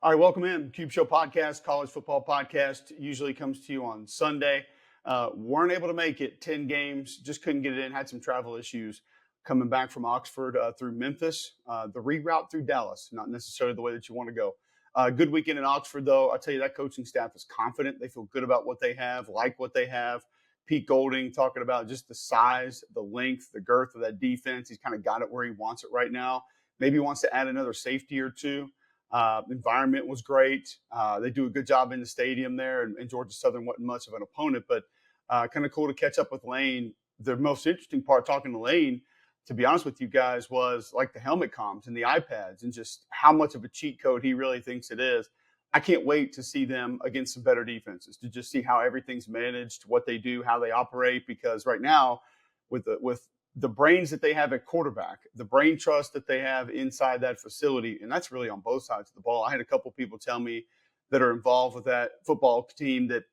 All right, welcome in. Cube Show podcast, college football podcast, usually comes to you on Sunday. Weren't able to make it, 10 games, just couldn't get it in, had some travel issues coming back from Oxford through Memphis. The reroute through Dallas, not necessarily the way that you want to go. Good weekend in Oxford, though. I'll tell you, that coaching staff is confident. They feel good about what they have, like what they have. Pete Golding talking about just the size, the length, the girth of that defense. He's kind of got it where he wants it right now. Maybe he wants to add another safety or two. Environment was great. They do a good job in the stadium there, and Georgia Southern wasn't much of an opponent, but kind of cool to catch up with Lane. The most interesting part talking to Lane, to be honest with you guys, was like the helmet comms and the iPads and just how much of a cheat code he really thinks it is. I can't wait to see them against some better defenses, to just see how everything's managed, what they do, how they operate, because right now with the brains that they have at quarterback, the brain trust that they have inside that facility, and that's really on both sides of the ball. I had a couple people tell me that are involved with that football team that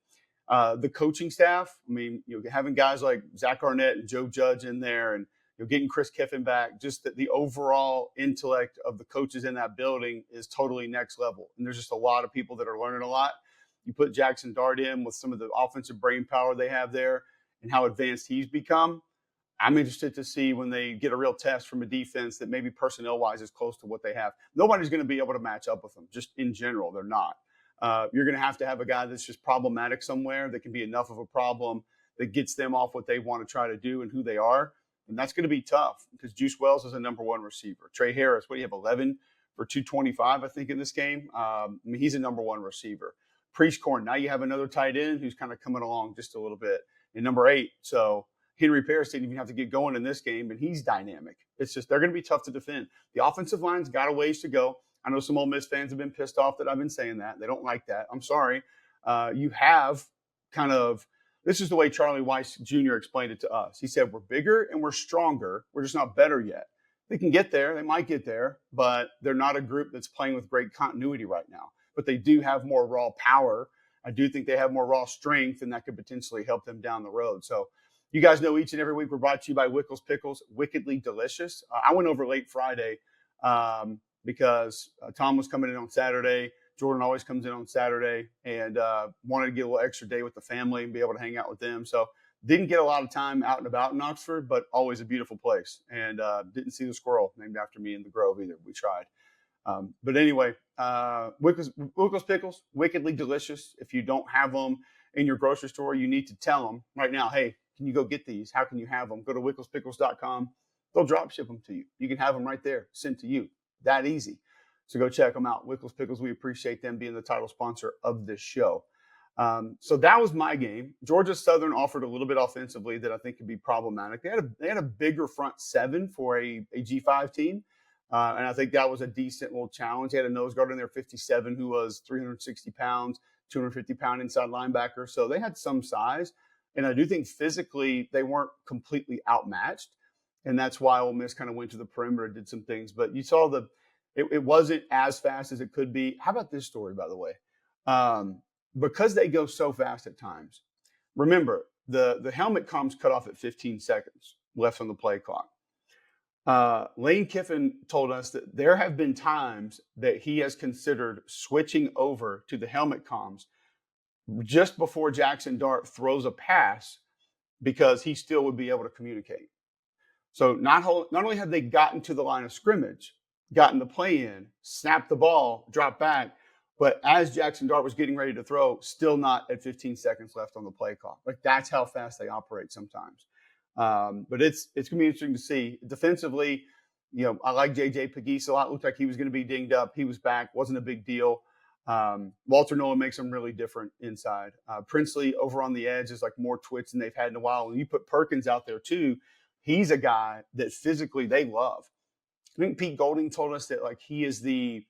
the coaching staff, I mean, having guys like Zach Arnett and Joe Judge in there and getting Chris Kiffin back, just that the overall intellect of the coaches in that building is totally next level. And there's just a lot of people that are learning a lot. You put Jackson Dart in with some of the offensive brain power they have there and how advanced he's become. I'm interested to see when they get a real test from a defense that maybe personnel-wise is close to what they have. Nobody's going to be able to match up with them. Just in general, they're not. You're going to have a guy that's just problematic somewhere that can be enough of a problem that gets them off what they want to try to do and who they are. And that's going to be tough because Juice Wells is a number one receiver. Trey Harris, what do you have, 11 for 225, I think, in this game? I mean, he's a number one receiver. Priestcorn, now you have another tight end who's kind of coming along just a little bit. And number 8, so Henry Parrish didn't even have to get going in this game, and he's dynamic. It's just they're going to be tough to defend. The offensive line's got a ways to go. I know some Ole Miss fans have been pissed off that I've been saying that. They don't like that. I'm sorry. You have kind of – this is the way Charlie Weiss Jr. explained it to us. He said, we're bigger and we're stronger. We're just not better yet. They can get there. They might get there, but they're not a group that's playing with great continuity right now. But they do have more raw power. I do think they have more raw strength, and that could potentially help them down the road. So you guys know each and every week we're brought to you by Wickles Pickles, wickedly delicious. I went over late Friday because Tom was coming in on Saturday. Jordan always comes in on Saturday and wanted to get a little extra day with the family and be able to hang out with them. So didn't get a lot of time out and about in Oxford, but always a beautiful place. And didn't see the squirrel named after me in the Grove either. We tried. But anyway, Wickles Pickles, wickedly delicious. If you don't have them in your grocery store, you need to tell them right now, hey, can you go get these? How can you have them? Go to wicklespickles.com. They'll drop ship them to you. You can have them right there, sent to you. That easy. So go check them out. Wickles Pickles, we appreciate them being the title sponsor of this show. So that was my game. Georgia Southern offered a little bit offensively that I think could be problematic. They had a bigger front seven for a G5 team. And I think that was a decent little challenge. They had a nose guard in there, 57, who was 360 pounds, 250-pound inside linebacker. So they had some size. And I do think physically they weren't completely outmatched. And that's why Ole Miss kind of went to the perimeter and did some things. But you saw it wasn't as fast as it could be. How about this story, by the way? Because they go so fast at times. Remember, the helmet comms cut off at 15 seconds left on the play clock. Lane Kiffin told us that there have been times that he has considered switching over to the helmet comms just before Jackson Dart throws a pass because he still would be able to communicate. So not only have they gotten to the line of scrimmage, gotten the play in, snapped the ball, dropped back, but as Jackson Dart was getting ready to throw, still not at 15 seconds left on the play clock. Like, that's how fast they operate sometimes. But it's going to be interesting to see. Defensively, I like J.J. Pegues a lot. Looked like he was going to be dinged up. He was back. Wasn't a big deal. Walter Nolan makes them really different inside. Princely over on the edge is like more twitch than they've had in a while. And you put Perkins out there too. He's a guy that physically they love. I think Pete Golding told us that like he's the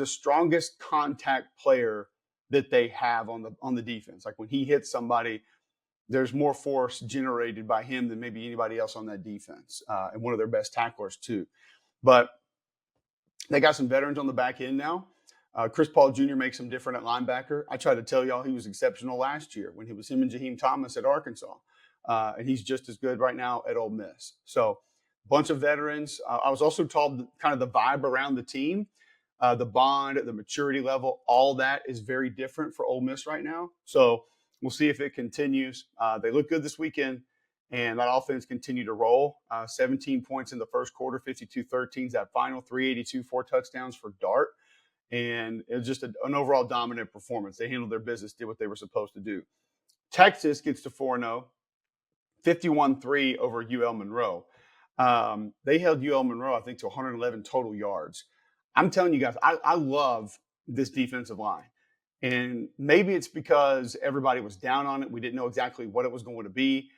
strongest contact player that they have on the defense. Like when he hits somebody, there's more force generated by him than maybe anybody else on that defense, and one of their best tacklers too. But they got some veterans on the back end now. Chris Paul Jr. makes them different at linebacker. I tried to tell y'all he was exceptional last year when he was him and Jaheim Thomas at Arkansas. And he's just as good right now at Ole Miss. So bunch of veterans. I was also told kind of the vibe around the team. the bond, the maturity level, all that is very different for Ole Miss right now. So we'll see if it continues. They look good this weekend, and that offense continued to roll. 17 points in the first quarter, 52-13 is that final, 382, 4 touchdowns for Dart. And it was just an overall dominant performance. They handled their business, did what they were supposed to do. Texas gets to 4-0, 51-3 over UL Monroe. They held UL Monroe, I think, to 111 total yards. I'm telling you guys, I love this defensive line. And maybe it's because everybody was down on it. We didn't know exactly what it was going to be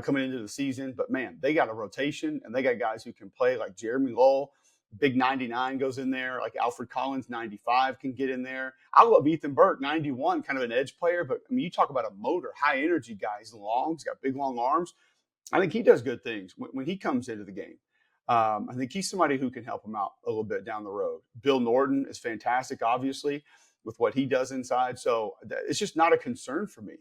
coming into the season. But, man, they got a rotation, and they got guys who can play like Jeremy Lowell. Big 99 goes in there. Like Alfred Collins, 95 can get in there. I love Ethan Burke, 91, kind of an edge player. But, I mean, you talk about a motor, high-energy guy. He's long. He's got big, long arms. I think he does good things when he comes into the game. I think he's somebody who can help him out a little bit down the road. Bill Norton is fantastic, obviously, with what he does inside. So it's just not a concern for me.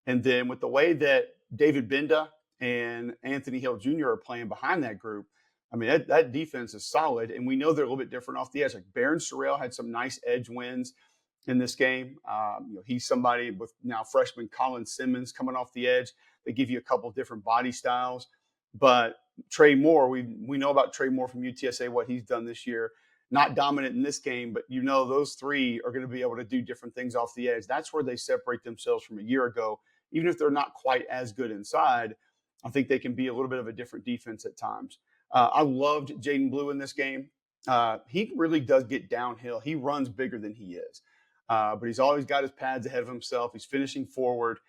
And then with the way that David Benda and Anthony Hill Jr. are playing behind that group, I mean, that defense is solid. And we know they're a little bit different off the edge. Like Barron Sorrell had some nice edge wins in this game. He's somebody with now freshman Colin Simmons coming off the edge. They give you a couple of different body styles. But Trey Moore, we know about Trey Moore from UTSA, what he's done this year. Not dominant in this game, but those three are going to be able to do different things off the edge. That's where they separate themselves from a year ago. Even if they're not quite as good inside, I think they can be a little bit of a different defense at times. I loved Jaden Blue in this game. He really does get downhill. He runs bigger than he is. But he's always got his pads ahead of himself. He's finishing forward.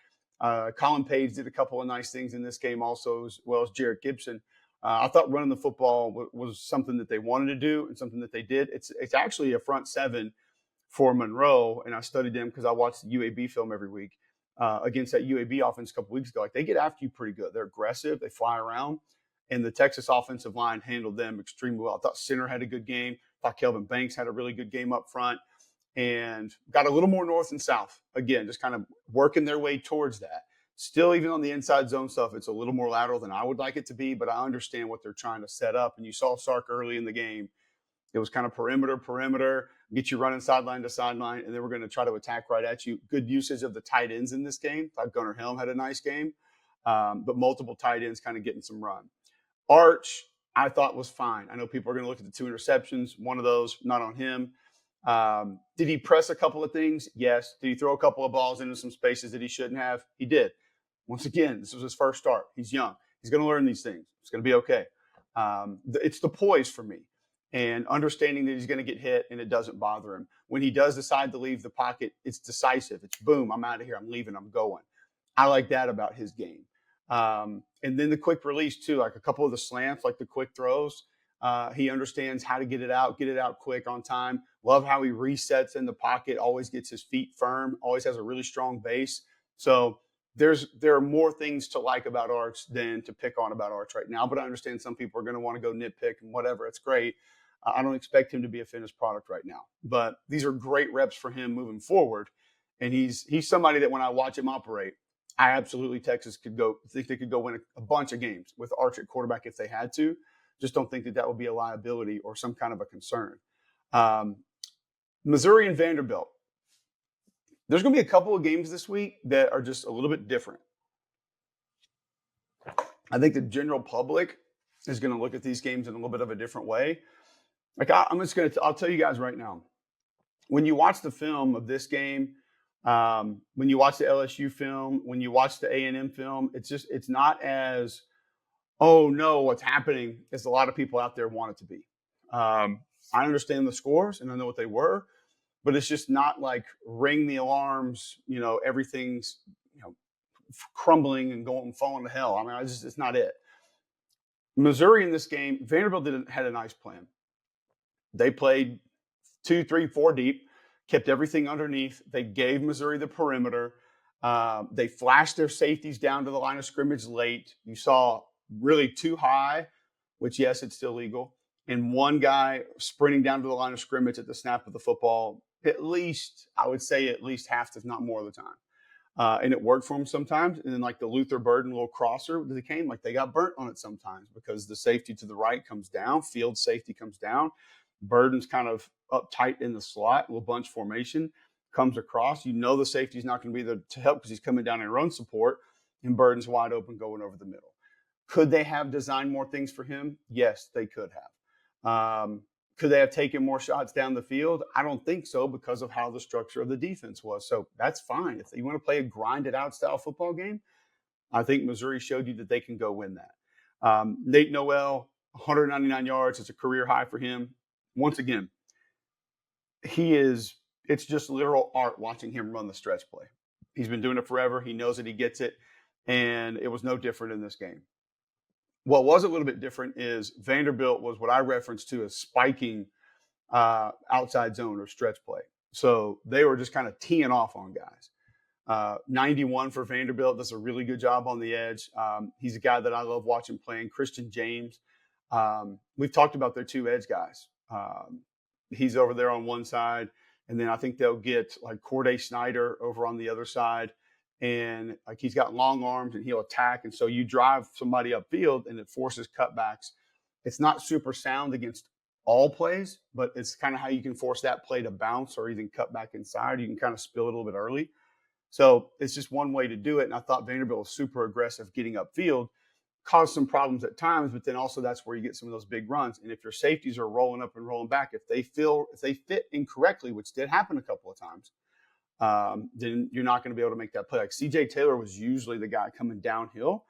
Colin Page did a couple of nice things in this game also, as well as Jarrett Gibson. I thought running the football was something that they wanted to do and something that they did. It's actually a front seven for Monroe, and I studied them because I watch the UAB film every week against that UAB offense a couple weeks ago. Like, they get after you pretty good. They're aggressive. They fly around. And the Texas offensive line handled them extremely well. I thought Center had a good game. I thought Kelvin Banks had a really good game up front. And got a little more north and south. Again, just kind of working their way towards that. Still, even on the inside zone stuff, it's a little more lateral than I would like it to be, but I understand what they're trying to set up. And you saw Sark early in the game. It was kind of perimeter, get you running sideline to sideline, and then we're going to try to attack right at you. Good usage of the tight ends in this game. I thought Gunnar Helm had a nice game, but multiple tight ends kind of getting some run. Arch, I thought was fine. I know people are going to look at the 2 interceptions. One of those, not on him. Did he press a couple of things? Yes. Did he throw a couple of balls into some spaces that he shouldn't have? He did. Once again, this was his first start. He's young. He's going to learn these things. It's going to be okay. It's the poise for me and understanding that he's going to get hit and it doesn't bother him. When he does decide to leave the pocket, it's decisive. It's boom, I'm out of here. I'm leaving. I'm going. I like that about his game. And then the quick release too, like a couple of the slants, like the quick throws. He understands how to get it out quick on time. Love how he resets in the pocket, always gets his feet firm, always has a really strong base. So there are more things to like about Arch than to pick on about Arch right now. But I understand some people are going to want to go nitpick and whatever. It's great. I don't expect him to be a finished product right now. But these are great reps for him moving forward. And he's somebody that when I watch him operate, I absolutely think they could go win a bunch of games with Arch at quarterback if they had to. Just don't think that would be a liability or some kind of a concern. Missouri and Vanderbilt. There's going to be a couple of games this week that are just a little bit different. I think the general public is going to look at these games in a little bit of a different way. Like I'll tell you guys right now, when you watch the film of this game, when you watch the LSU film, when you watch the A&M film, it's not as, oh no, what's happening, as a lot of people out there want it to be. I understand the scores and I know what they were, but it's just not like ring the alarms, everything's, crumbling and falling to hell. I mean, it's not it. Missouri in this game, Vanderbilt had a nice plan. They played 2, 3, 4 deep, kept everything underneath. They gave Missouri the perimeter. They flashed their safeties down to the line of scrimmage late. You saw really 2 high, which, yes, it's still legal, and one guy sprinting down to the line of scrimmage at the snap of the football, I would say at least half, if not more of the time. And it worked for them sometimes. And then like the Luther Burden little crosser that came, like they got burnt on it sometimes because the safety to the right comes down, field safety comes down. Burden's kind of up tight in the slot, little bunch formation, comes across. The safety's not going to be there to help because he's coming down in run support, and Burden's wide open going over the middle. Could they have designed more things for him? Yes, they could have. Could they have taken more shots down the field? I don't think so because of how the structure of the defense was. So that's fine. If you want to play a grinded out style football game, I think Missouri showed you that they can go win that. Nate Noel, 199 yards. It's a career high for him. Once again, it's just literal art watching him run the stretch play. He's been doing it forever. He knows that he gets it. And it was no different in this game. What was a little bit different is Vanderbilt was what I referenced to as spiking outside zone or stretch play. So they were just kind of teeing off on guys. 91 for Vanderbilt does a really good job on the edge. He's a guy that I love watching playing. Christian James. We've talked about their two edge guys. He's over there on one side, and then I think they'll get like Corday Snyder over on the other side. And like he's got long arms and he'll attack. And so you drive somebody upfield and it forces cutbacks. It's not super sound against all plays, but it's kind of how you can force that play to bounce or even cut back inside. You can kind of spill it a little bit early. So it's just one way to do it. And I thought Vanderbilt was super aggressive getting upfield, caused some problems at times, but then also that's where you get some of those big runs. And if your safeties are rolling up and rolling back, if they fit incorrectly, which did happen a couple of times, then you're not going to be able to make that play. Like CJ Taylor was usually the guy coming downhill.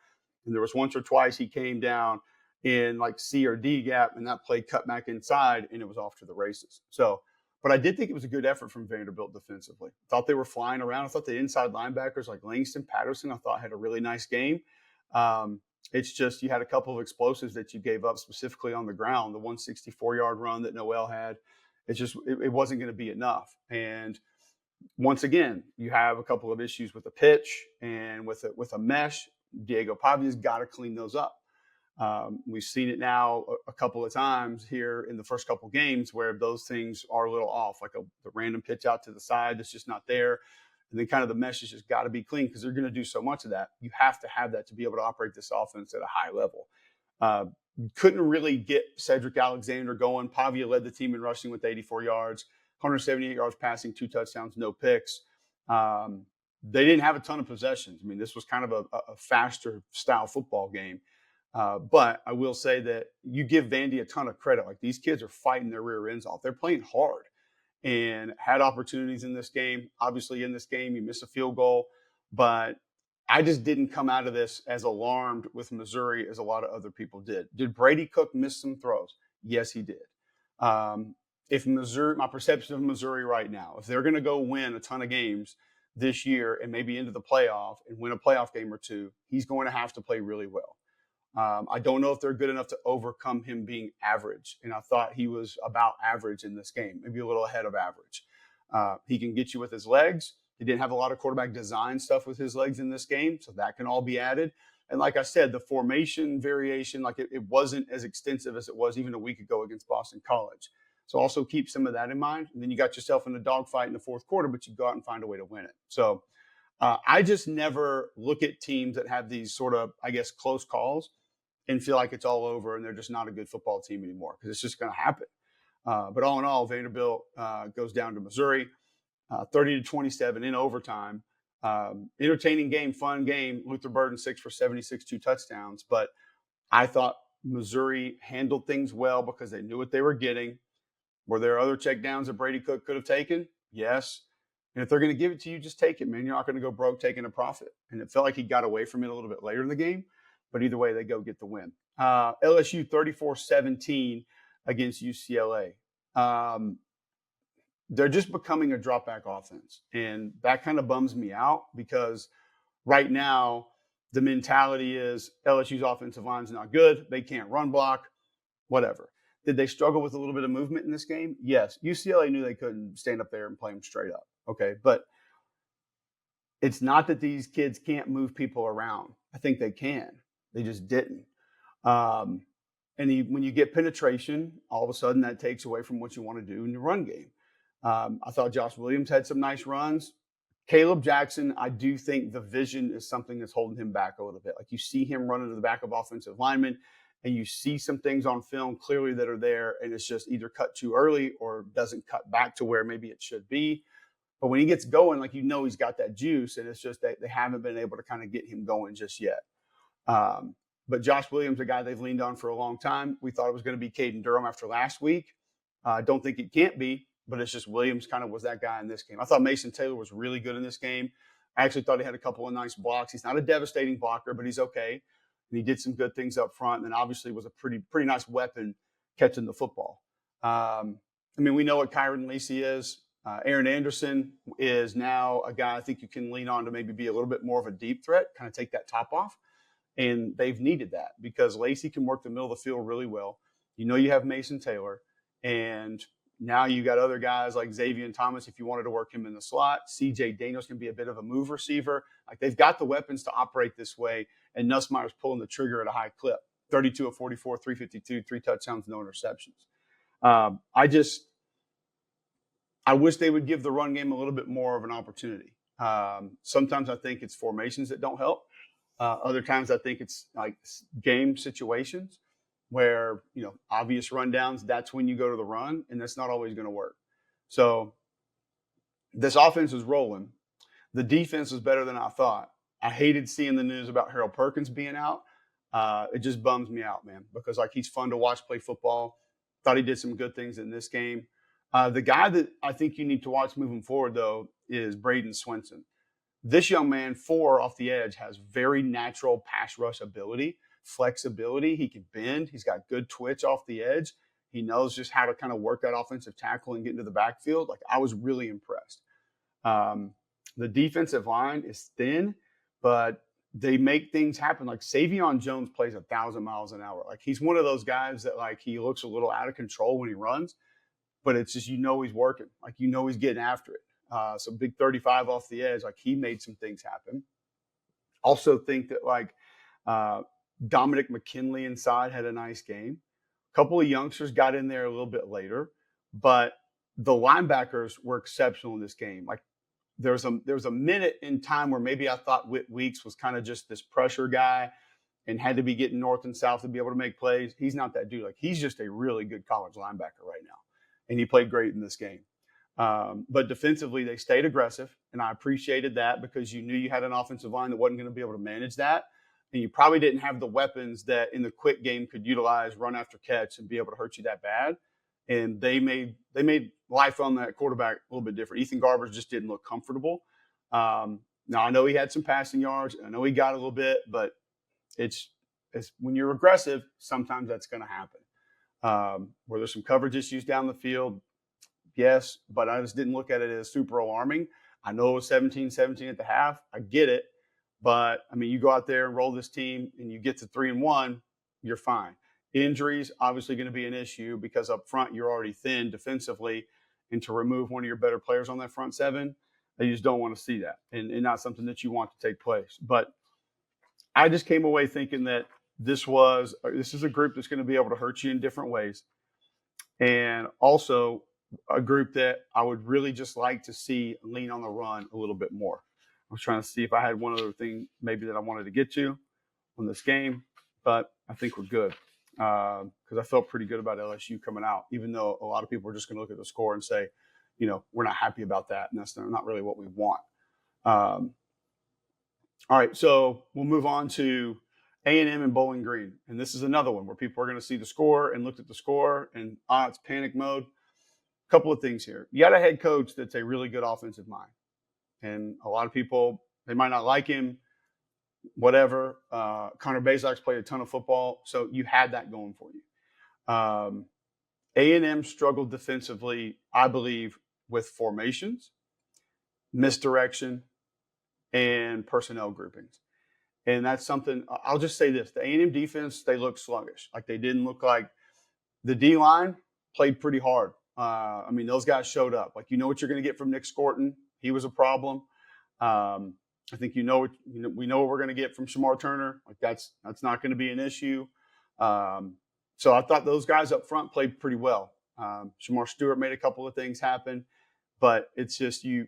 And there was once or twice he came down in like C or D gap and that play cut back inside and it was off to the races. So, but I did think it was a good effort from Vanderbilt defensively. I thought they were flying around. I thought the inside linebackers like Langston Patterson, I thought had a really nice game. It's just you had a couple of explosives that you gave up specifically on the ground. The 164-yard run that Noel had, it wasn't going to be enough. And once again, you have a couple of issues with the pitch and with a mesh. Diego Pavia's got to clean those up. We've seen it now a couple of times here in the first couple of games where those things are a little off, like the random pitch out to the side that's just not there. And then kind of the mesh has just got to be clean because they're going to do so much of that. You have to have that to be able to operate this offense at a high level. Couldn't really get Cedric Alexander going. Pavia led the team in rushing with 84 yards. 178 yards passing, 2 touchdowns, no picks. They didn't have a ton of possessions. I mean, this was kind of a faster style football game. But I will say that you give Vandy a ton of credit. Like these kids are fighting their rear ends off. They're playing hard and had opportunities in this game. Obviously, in this game, you miss a field goal. But I just didn't come out of this as alarmed with Missouri as a lot of other people did. Did Brady Cook miss some throws? Yes, he did. If Missouri, my perception of Missouri right now, if they're going to go win a ton of games this year and maybe into the playoff and win a playoff game or two, he's going to have to play really well. I don't know if they're good enough to overcome him being average. And I thought he was about average in this game, maybe a little ahead of average. He can get you with his legs. He didn't have a lot of quarterback design stuff with his legs in this game, so that can all be added. And like I said, the formation variation, like it wasn't as extensive as it was even a week ago against Boston College. So also keep some of that in mind. And then you got yourself in a dogfight in the fourth quarter, but you go out and find a way to win it. So I just never look at teams that have these sort of, I guess, close calls and feel like it's all over and they're just not a good football team anymore because it's just going to happen. But all in all, Vanderbilt goes down to Missouri, 30-27 in overtime. Entertaining game, fun game. Luther Burden 6 for 76, 2 touchdowns. But I thought Missouri handled things well because they knew what they were getting. Were there other checkdowns that Brady Cook could have taken? Yes. And if they're going to give it to you, just take it, man. You're not going to go broke taking a profit. And it felt like he got away from it a little bit later in the game. But either way, they go get the win. LSU 34-17 against UCLA. They're just becoming a drop-back offense. And that kind of bums me out because right now the mentality is LSU's offensive line's not good. They can't run block, whatever. Did they struggle with a little bit of movement in this game? Yes. UCLA knew they couldn't stand up there and play them straight up. Okay. But it's not that these kids can't move people around. I think they can. They just didn't. When you get penetration, all of a sudden that takes away from what you want to do in your run game. I thought Josh Williams had some nice runs. Caleb Jackson, I do think the vision is something that's holding him back a little bit. Like you see him running to the back of offensive linemen, and you see some things on film clearly that are there, and it's just either cut too early or doesn't cut back to where maybe it should be. But when he gets going, like, he's got that juice, and it's just that they haven't been able to kind of get him going just yet. But Josh Williams, a guy they've leaned on for a long time. We thought it was going to be Caden Durham after last week. I don't think it can't be, but it's just Williams kind of was that guy in this game. I thought Mason Taylor was really good in this game. I actually thought he had a couple of nice blocks. He's not a devastating blocker, but he's okay. And he did some good things up front, and then obviously was a pretty nice weapon catching the football. We know what Kyron Lacey is. Aaron Anderson is now a guy I think you can lean on to maybe be a little bit more of a deep threat, kind of take that top off. And they've needed that because Lacey can work the middle of the field really well. You have Mason Taylor, and now you got other guys like Xavier Thomas if you wanted to work him in the slot. CJ Daniels can be a bit of a move receiver. Like, they've got the weapons to operate this way, and Nussmeier's pulling the trigger at a high clip. 32 of 44, 352, 3 touchdowns, no interceptions. I wish they would give the run game a little bit more of an opportunity. Sometimes I think it's formations that don't help. Other times I think it's like game situations where, obvious rundowns, that's when you go to the run, and that's not always going to work. So this offense is rolling. The defense was better than I thought. I hated seeing the news about Harold Perkins being out. It just bums me out, man, because he's fun to watch play football. Thought he did some good things in this game. The guy that I think you need to watch moving forward, though, is Braden Swenson. This young man, 4 off the edge, has very natural pass rush ability, flexibility. He can bend. He's got good twitch off the edge. He knows just how to kind of work that offensive tackle and get into the backfield. Like, I was really impressed. The defensive line is thin, but they make things happen. Like, Savion Jones plays 1,000 miles an hour. Like, he's one of those guys that, like, he looks a little out of control when he runs, but it's just, he's working. Like, he's getting after it. So big 35 off the edge. Like, he made some things happen. Also think that, like, Dominic McKinley inside had a nice game. A couple of youngsters got in there a little bit later, but the linebackers were exceptional in this game. Like, there was a minute in time where maybe I thought Whit Weeks was kind of just this pressure guy and had to be getting north and south to be able to make plays. He's not that dude. Like, he's just a really good college linebacker right now, and he played great in this game. But defensively, they stayed aggressive, and I appreciated that because you knew you had an offensive line that wasn't going to be able to manage that, and you probably didn't have the weapons that in the quick game could utilize run after catch and be able to hurt you that bad. And they made life on that quarterback a little bit different. Ethan Garbers just didn't look comfortable. Now, I know he had some passing yards. I know he got a little bit, but it's when you're aggressive, sometimes that's going to happen. Were there some coverage issues down the field? Yes, but I just didn't look at it as super alarming. I know it was 17-17 at the half. I get it. But, you go out there and roll this team and you get to 3-1, you're fine. Injuries, obviously going to be an issue because up front you're already thin defensively. And to remove one of your better players on that front seven, you just don't want to see that. And not something that you want to take place. But I just came away thinking that this is a group that's going to be able to hurt you in different ways. And also a group that I would really just like to see lean on the run a little bit more. I was trying to see if I had one other thing maybe that I wanted to get to on this game, but I think we're good because I felt pretty good about LSU coming out, even though a lot of people are just going to look at the score and say, we're not happy about that, and that's not really what we want. All right, so we'll move on to A&M and Bowling Green, and this is another one where people are going to see the score and look at the score, and it's panic mode. Couple of things here. You got a head coach that's a really good offensive mind. And a lot of people, they might not like him, whatever. Connor Bazelak's played a ton of football, so you had that going for you. A&M struggled defensively, I believe, with formations, misdirection, and personnel groupings. And that's something, I'll just say this. The A&M defense, they look sluggish. Like, they didn't look like the D-line played pretty hard. Those guys showed up. Like, what you're going to get from Nick Scorton. He was a problem. I think we know what we're going to get from Shamar Turner. Like, that's not going to be an issue. So I thought those guys up front played pretty well. Shamar Stewart made a couple of things happen, but it's just you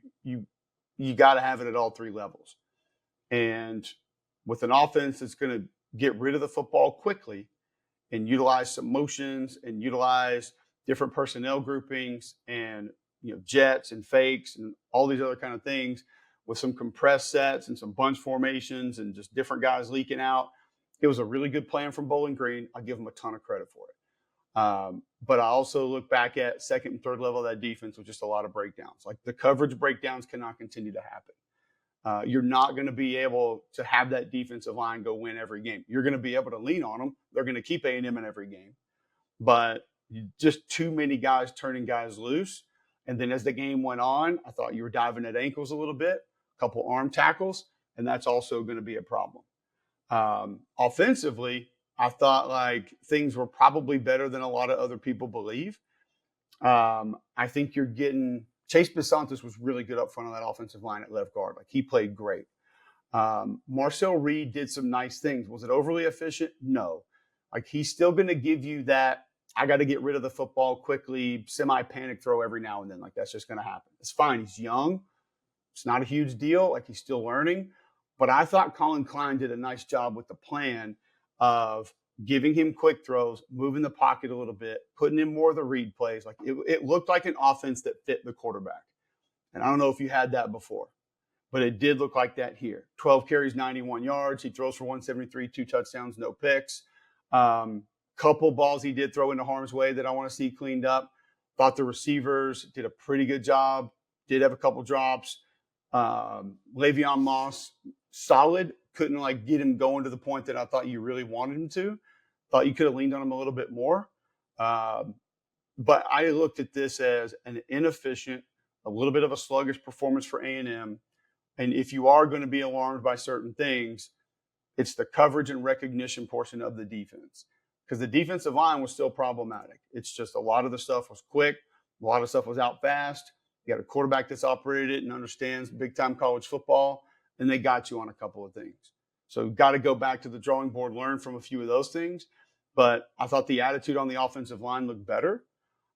got to have it at all three levels. And with an offense that's going to get rid of the football quickly and utilize some motions and utilize different personnel groupings and jets and fakes and all these other kind of things with some compressed sets and some bunch formations and just different guys leaking out. It was a really good plan from Bowling Green. I give them a ton of credit for it. But I also look back at second and third level of that defense with just a lot of breakdowns. Like the coverage breakdowns cannot continue to happen. You're not going to be able to have that defensive line go win every game. You're going to be able to lean on them. They're going to keep A&M in every game. But just too many guys turning guys loose. And then as the game went on, I thought you were diving at ankles a little bit, a couple arm tackles, and that's also going to be a problem. Offensively, I thought like things were probably better than a lot of other people believe. I think you're getting Chase Besantis was really good up front on that offensive line at left guard. Like he played great. Marcel Reed did some nice things. Was it overly efficient? No. Like he's still going to give you that. I got to get rid of the football quickly, semi-panic throw every now and then. Like that's just going to happen. It's fine. He's young. It's not a huge deal. Like he's still learning. But I thought Colin Klein did a nice job with the plan of giving him quick throws, moving the pocket a little bit, putting in more of the read plays. Like it looked like an offense that fit the quarterback. And I don't know if you had that before, but it did look like that here. 12 carries, 91 yards. He throws for 173, 2 touchdowns, no picks. Couple balls he did throw into harm's way that I want to see cleaned up. Thought the receivers did a pretty good job. Did have a couple drops. Le'Veon Moss, solid. Couldn't like get him going to the point that I thought you really wanted him to. Thought you could have leaned on him a little bit more. But I looked at this as an inefficient, a little bit of a sluggish performance for A&M. And if you are going to be alarmed by certain things, it's the coverage and recognition portion of the defense. Because the defensive line was still problematic. It's just a lot of the stuff was quick. A lot of stuff was out fast. You got a quarterback that's operated it and understands big-time college football, and they got you on a couple of things. So you've got to go back to the drawing board, learn from a few of those things. But I thought the attitude on the offensive line looked better.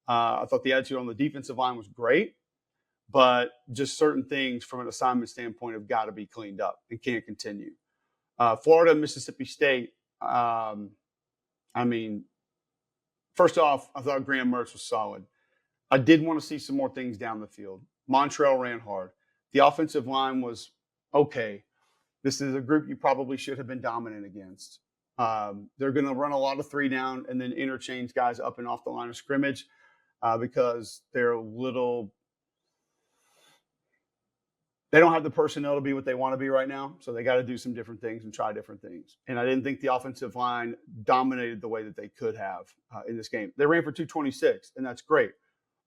I thought the attitude on the defensive line was great. But just certain things from an assignment standpoint have got to be cleaned up and can't continue. Florida, Mississippi State, first off, I thought Graham Mertz was solid. I did want to see some more things down the field. Montrell ran hard. The offensive line was okay. This is a group you probably should have been dominant against. They're going to run a lot of 3 down and then interchange guys up and off the line of scrimmage because they're a little – they don't have the personnel to be what they want to be right now, so they got to do some different things and try different things. And I didn't think the offensive line dominated the way that they could have in this game. They ran for 226, and that's great.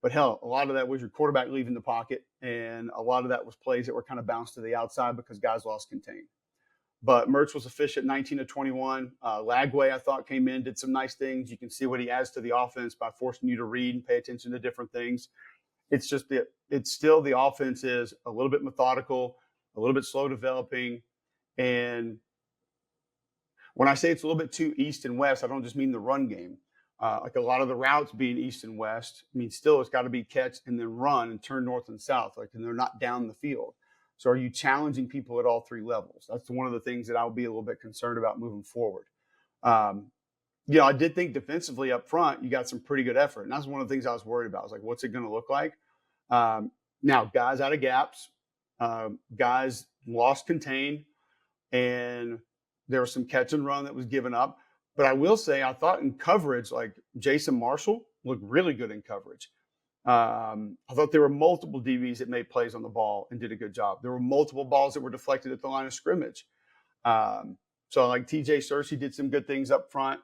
But hell, a lot of that was your quarterback leaving the pocket, and a lot of that was plays that were kind of bounced to the outside because guys lost contain. But Mertz was efficient, 19 of 21. Lagway, I thought, came in, did some nice things. You can see what he adds to the offense by forcing you to read and pay attention to different things. It's just that it's still the offense is a little bit methodical, a little bit slow developing. And when I say it's a little bit too east and west, I don't just mean the run game. Like a lot of the routes being east and west, I mean, still it's got to be catch and then run and turn north and south, like, and they're not down the field. So are you challenging people at all 3 levels? That's one of the things that I'll be a little bit concerned about moving forward. I did think defensively up front, you got some pretty good effort. And that's one of the things I was worried about. I was like, what's it going to look like? Now, guys out of gaps, guys lost contain, and there was some catch and run that was given up. But I will say, I thought in coverage, like Jason Marshall looked really good in coverage. I thought there were multiple DBs that made plays on the ball and did a good job. There were multiple balls that were deflected at the line of scrimmage. So like TJ Searcy did some good things up front.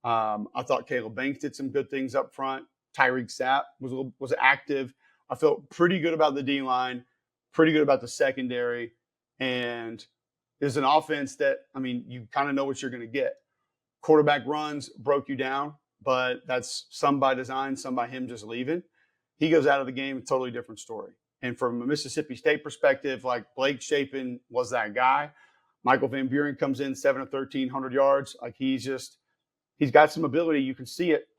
I thought Caleb Banks did some good things up front. Tyreek Sapp was active. I felt pretty good about the D-line, pretty good about the secondary. And there's an offense that, you kind of know what you're going to get. Quarterback runs broke you down, but that's some by design, some by him just leaving. He goes out of the game, a totally different story. And from a Mississippi State perspective, like Blake Shapen was that guy. Michael Van Buren comes in 7 of 13, 100 yards. Like he's got some ability. You can see it.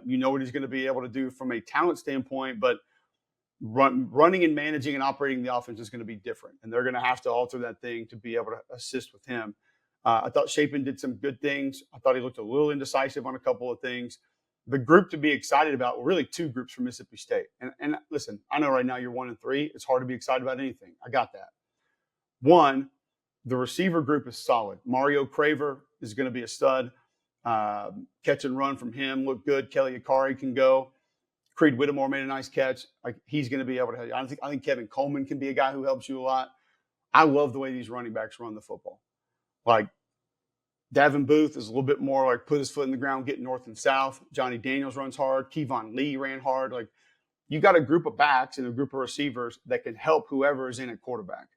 You know what he's going to be able to do from a talent standpoint, but running and managing and operating the offense is going to be different. And they're going to have to alter that thing to be able to assist with him. I thought Shapen did some good things. I thought he looked a little indecisive on a couple of things. The group to be excited about were really two groups from Mississippi State. And listen, I know right now you're 1-3. It's hard to be excited about anything. I got that. One, the receiver group is solid. Mario Craver is going to be a stud. Catch and run from him looked good. Kelly Akari can go. Creed Whittemore made a nice catch. Like, he's going to be able to help you. I think Kevin Coleman can be a guy who helps you a lot. I love the way these running backs run the football. Like, Davin Booth is a little bit more like put his foot in the ground, get north and south. Johnny Daniels runs hard. Kevon Lee ran hard. Like, you got a group of backs and a group of receivers that can help whoever is in at quarterback.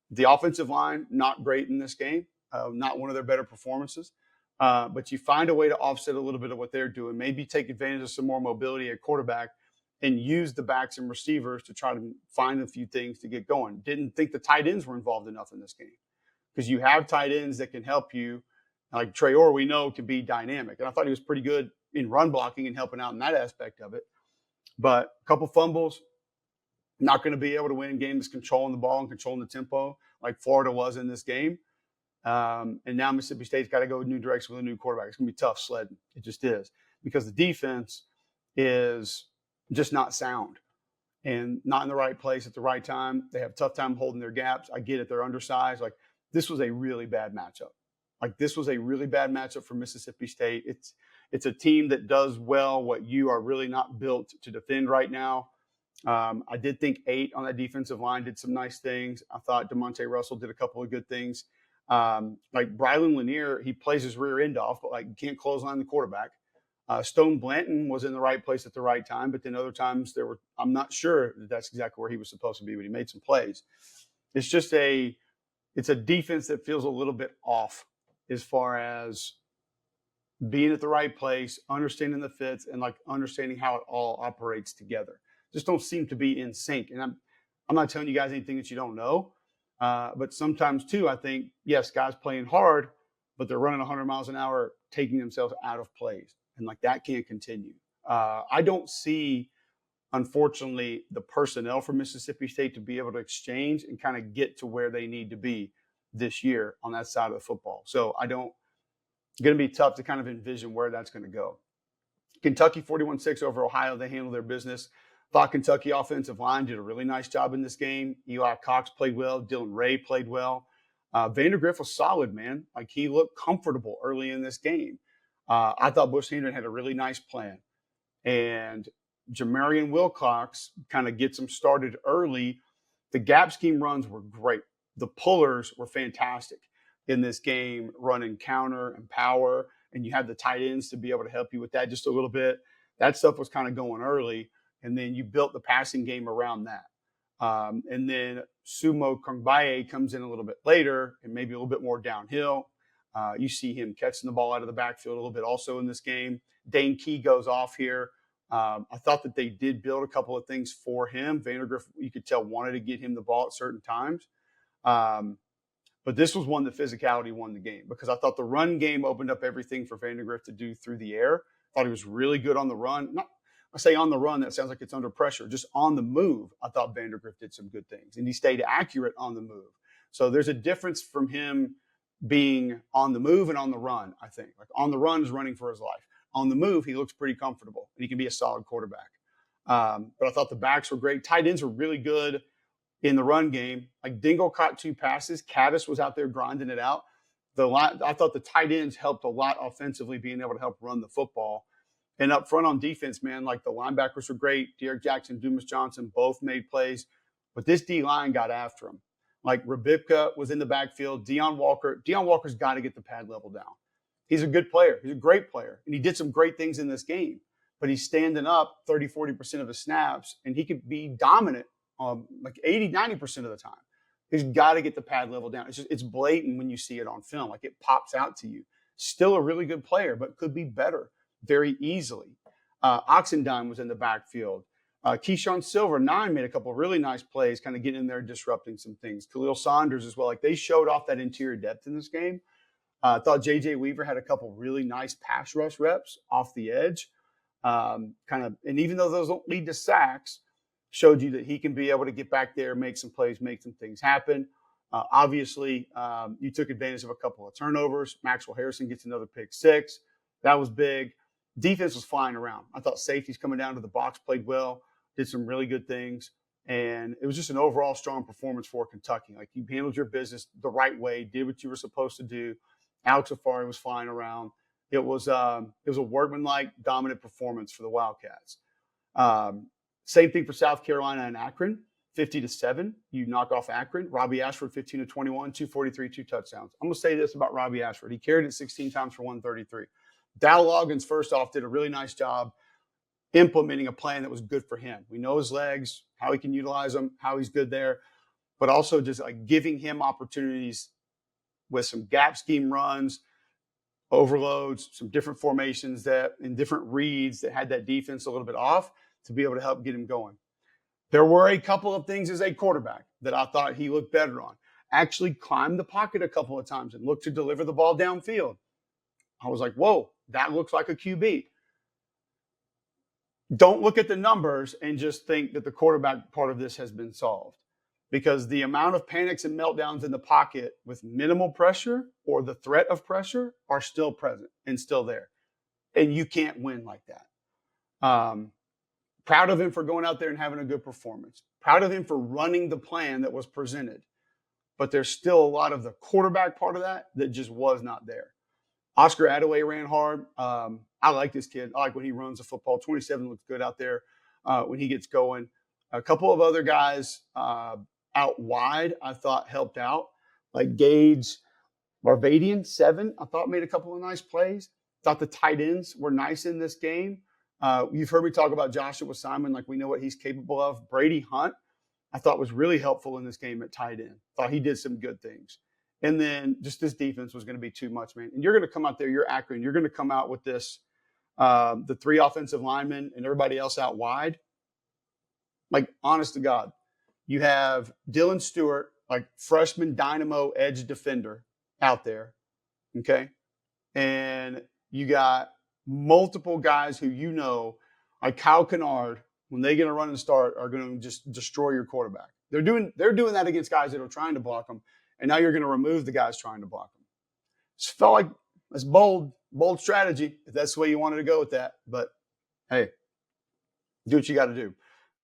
The offensive line, not great in this game. Not one of their better performances. But you find a way to offset a little bit of what they're doing. Maybe take advantage of some more mobility at quarterback and use the backs and receivers to try to find a few things to get going. Didn't think the tight ends were involved enough in this game, because you have tight ends that can help you. Like Trey Orr, we know, can be dynamic. And I thought he was pretty good in run blocking and helping out in that aspect of it. But a couple fumbles, not going to be able to win games controlling the ball and controlling the tempo like Florida was in this game. And now Mississippi State's got to go a new direction with a new quarterback. It's going to be tough sledding. It just is, because the defense is just not sound and not in the right place at the right time. They have a tough time holding their gaps. I get it. They're undersized. Like, this was a really bad matchup. For Mississippi State. It's a team that does well what you are really not built to defend right now. I did think 8 on that defensive line did some nice things. I thought DeMonte Russell did a couple of good things. Like Brylan Lanier, he plays his rear end off, but like, you can't clothesline the quarterback. Stone Blanton was in the right place at the right time, but then other times I'm not sure that's exactly where he was supposed to be, but he made some plays. It's a defense that feels a little bit off as far as being at the right place, understanding the fits, and like understanding how it all operates together. Just don't seem to be in sync. And I'm not telling you guys anything that you don't know, but sometimes too, I think, yes, guys playing hard, but they're running 100 miles an hour, taking themselves out of plays. And like, that can't continue. I don't see, unfortunately, the personnel for Mississippi State to be able to exchange and kind of get to where they need to be this year on that side of the football. So it's going to be tough to kind of envision where that's going to go. Kentucky 41-6 over Ohio. They handled their business. Thought Kentucky offensive line did a really nice job in this game. Eli Cox played well. Dylan Ray played well. Vandergrift was solid, man. Like, he looked comfortable early in this game. I thought Bush Hendren had a really nice plan. And Jamarian Wilcox kind of gets him started early. The gap scheme runs were great. The pullers were fantastic in this game, running counter and power. And you have the tight ends to be able to help you with that just a little bit. That stuff was kind of going early. And then you built the passing game around that. And then Sumo Kongbaye comes in a little bit later and maybe a little bit more downhill. You see him catching the ball out of the backfield a little bit also in this game. Dane Key goes off here. I thought that they did build a couple of things for him. Vandergrift, you could tell, wanted to get him the ball at certain times. But this was one that physicality won the game, because I thought the run game opened up everything for Vandergrift to do through the air. I thought he was really good on the run. I say on the run, that sounds like it's under pressure. Just on the move, I thought Vandergrift did some good things, and he stayed accurate on the move. So there's a difference from him being on the move and on the run, I think. Like, on the run is running for his life. On the move, he looks pretty comfortable, and he can be a solid quarterback. But I thought the backs were great. Tight ends were really good in the run game. Like, Dingle caught 2 passes. Caddis was out there grinding it out. I thought the tight ends helped a lot offensively, being able to help run the football. And up front on defense, man, like, the linebackers were great. Derek Jackson, Dumas Johnson both made plays. But this D-line got after him. Like, Rabibka was in the backfield. Deion Walker's got to get the pad level down. He's a good player. He's a great player. And he did some great things in this game. But he's standing up 30, 40% of his snaps, and he could be dominant like 80, 90% of the time. He's got to get the pad level down. It's blatant when you see it on film. Like, it pops out to you. Still a really good player, but could be better very easily. Oxendine was in the backfield. Keyshawn Silver, 9, made a couple of really nice plays, kind of getting in there, disrupting some things. Khalil Saunders as well. Like, they showed off that interior depth in this game. I thought J.J. Weaver had a couple really nice pass rush reps off the edge. And even though those don't lead to sacks, showed you that he can be able to get back there, make some plays, make some things happen. Obviously, you took advantage of a couple of turnovers. Maxwell Harrison gets another pick six. That was big. Defense was flying around. I thought safeties coming down to the box played well, did some really good things. And it was just an overall strong performance for Kentucky. Like, you handled your business the right way, did what you were supposed to do. Alex Afari was flying around. It was a workmanlike, dominant performance for the Wildcats. Same thing for South Carolina and Akron, 50-7. You knock off Akron. Robbie Ashford, 15-21, 243, 2 touchdowns. I'm going to say this about Robbie Ashford. He carried it 16 times for 133. Dow Loggins, first off, did a really nice job implementing a plan that was good for him. We know his legs, how he can utilize them, how he's good there, but also just like giving him opportunities with some gap scheme runs, overloads, some different formations that and different reads that had that defense a little bit off to be able to help get him going. There were a couple of things as a quarterback that I thought he looked better on. Actually climbed the pocket a couple of times and looked to deliver the ball downfield. I was like, whoa, that looks like a QB. Don't look at the numbers and just think that the quarterback part of this has been solved, because the amount of panics and meltdowns in the pocket with minimal pressure or the threat of pressure are still present and still there. And you can't win like that. Proud of him for going out there and having a good performance. Proud of him for running the plan that was presented. But there's still a lot of the quarterback part of that just was not there. Oscar Attaway ran hard. I like this kid. I like when he runs the football. 27 looks good out there when he gets going. A couple of other guys out wide I thought helped out, like Gage Marvadian, 7. I thought made a couple of nice plays. Thought the tight ends were nice in this game. You've heard me talk about Joshua Simon, like we know what he's capable of. Brady Hunt, I thought was really helpful in this game at tight end. Thought he did some good things. And then just this defense was going to be too much, man. And you're going to come out there, you're Akron, you're going to come out with this, the 3 offensive linemen and everybody else out wide. Like, honest to God, you have Dylan Stewart, like freshman dynamo edge defender out there, okay? And you got multiple guys who like Kyle Kennard, when they get a run and start, are going to just destroy your quarterback. They're doing that against guys that are trying to block them. And now you're going to remove the guys trying to block them. Just felt like it's bold strategy, if that's the way you wanted to go with that. But, hey, do what you got to do.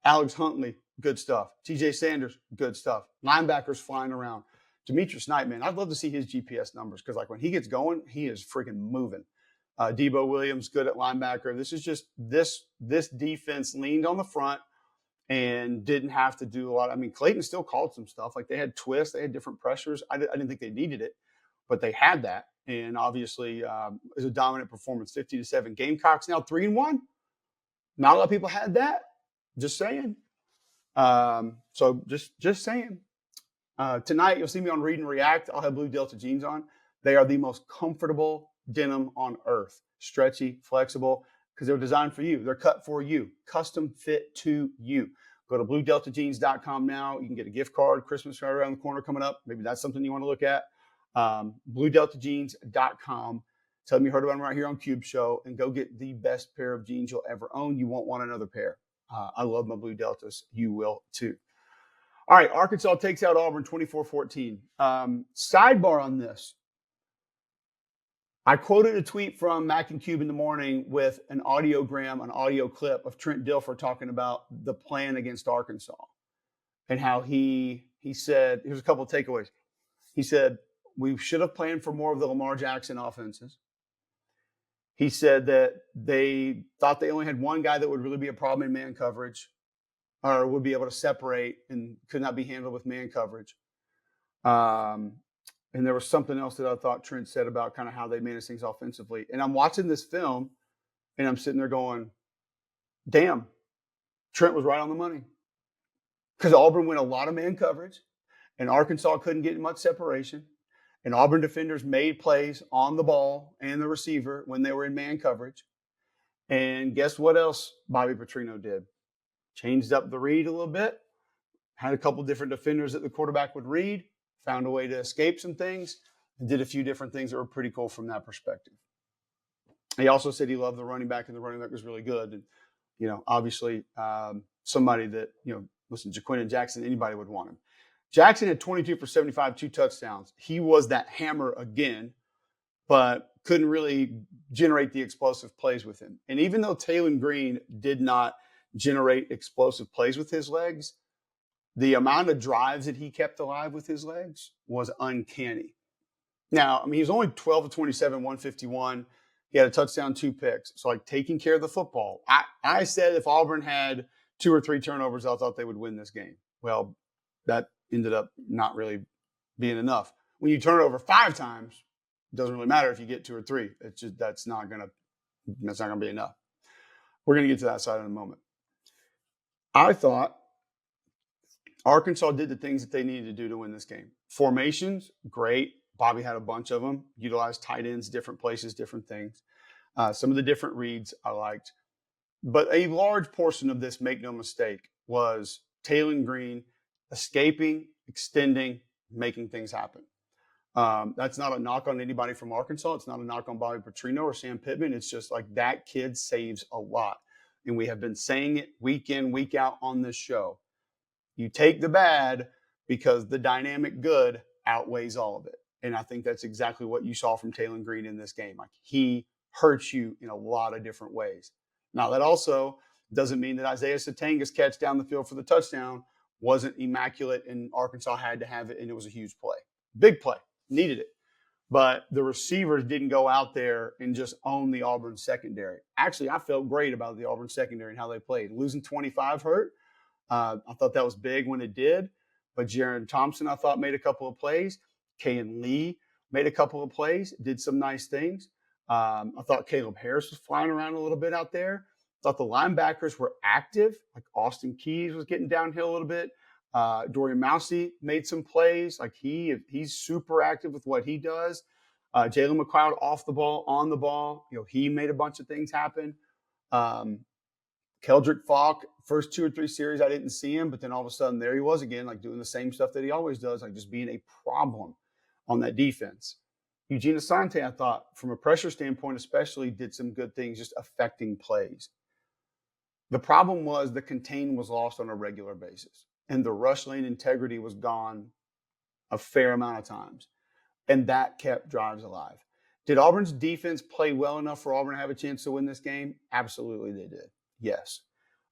Alex Huntley, good stuff. TJ Sanders, good stuff. Linebackers flying around. Demetrius Knight, man, I'd love to see his GPS numbers, because, like, when he gets going, he is freaking moving. Debo Williams, good at linebacker. This is just this defense leaned on the front and didn't have to do a lot. I mean, Clayton still called some stuff. Like, they had twists, they had different pressures. I didn't think they needed it, but they had that. And obviously, it was a dominant performance, 50-7. Gamecocks now 3-1. Not a lot of people had that. Just saying. So just saying. Tonight, you'll see me on Read and React. I'll have Blue Delta jeans on. They are the most comfortable denim on earth. Stretchy, flexible, because they're designed for you. They're cut for you. Custom fit to you. Go to bluedeltajeans.com now. You can get a gift card. Christmas right around the corner coming up. Maybe that's something you want to look at. Bluedeltajeans.com. Tell them you heard about them right here on Cube Show, and go get the best pair of jeans you'll ever own. You won't want another pair. I love my Blue Deltas. You will too. All right, Arkansas takes out Auburn 24-14. Sidebar on this. I quoted a tweet from Mac and Cube in the morning with an audio clip of Trent Dilfer talking about the plan against Arkansas and how he said, here's a couple of takeaways. He said, we should have planned for more of the Lamar Jackson offenses. He said that they thought they only had one guy that would really be a problem in man coverage, or would be able to separate and could not be handled with man coverage. And there was something else that I thought Trent said about kind of how they manage things offensively. And I'm watching this film, and I'm sitting there going, damn, Trent was right on the money. Because Auburn went a lot of man coverage, and Arkansas couldn't get much separation. And Auburn defenders made plays on the ball and the receiver when they were in man coverage. And guess what else Bobby Petrino did? Changed up the read a little bit, had a couple different defenders that the quarterback would read, found a way to escape some things, and did a few different things that were pretty cool from that perspective. He also said he loved the running back, and the running back was really good. And, obviously somebody that, listen, Jaquin and Jackson, anybody would want him. Jackson had 22 for 75, 2 touchdowns. He was that hammer again, but couldn't really generate the explosive plays with him. And even though Taylor Green did not generate explosive plays with his legs, the amount of drives that he kept alive with his legs was uncanny. Now, I mean, he was only 12 of 27, 151. He had a touchdown, 2 picks. So, like, taking care of the football. I said if Auburn had 2 or 3 turnovers, I thought they would win this game. Well, that ended up not really being enough. When you turn it over 5 times, it doesn't really matter if you get 2 or 3. It's just that's not gonna be enough. We're gonna get to that side in a moment. I thought Arkansas did the things that they needed to do to win this game. Formations, great. Bobby had a bunch of them. Utilized tight ends, different places, different things. Some of the different reads I liked. But a large portion of this, make no mistake, was Taylor Green escaping, extending, making things happen. That's not a knock on anybody from Arkansas. It's not a knock on Bobby Petrino or Sam Pittman. It's just like that kid saves a lot. And we have been saying it week in, week out on this show. You take the bad because the dynamic good outweighs all of it. And I think that's exactly what you saw from Taylor Green in this game. Like, he hurts you in a lot of different ways. Now, that also doesn't mean that Isaiah Satanga's catch down the field for the touchdown wasn't immaculate and Arkansas had to have it, and it was a huge play. Big play. Needed it. But the receivers didn't go out there and just own the Auburn secondary. Actually, I felt great about the Auburn secondary and how they played. Losing 25 hurt. I thought that was big when it did. But Jaron Thompson, I thought, made a couple of plays. Kayan Lee made a couple of plays, did some nice things. I thought Caleb Harris was flying around a little bit out there. I thought the linebackers were active. Like Austin Keys was getting downhill a little bit. Dorian Mousey made some plays. Like he's super active with what he does. Jalen McLeod off the ball, on the ball. He made a bunch of things happen. Keldrick Falk, first 2 or 3 series, I didn't see him, but then all of a sudden there he was again, like doing the same stuff that he always does, like just being a problem on that defense. Eugene Asante, I thought, from a pressure standpoint especially, did some good things just affecting plays. The problem was the contain was lost on a regular basis, and the rush lane integrity was gone a fair amount of times, and that kept drives alive. Did Auburn's defense play well enough for Auburn to have a chance to win this game? Absolutely they did. Yes.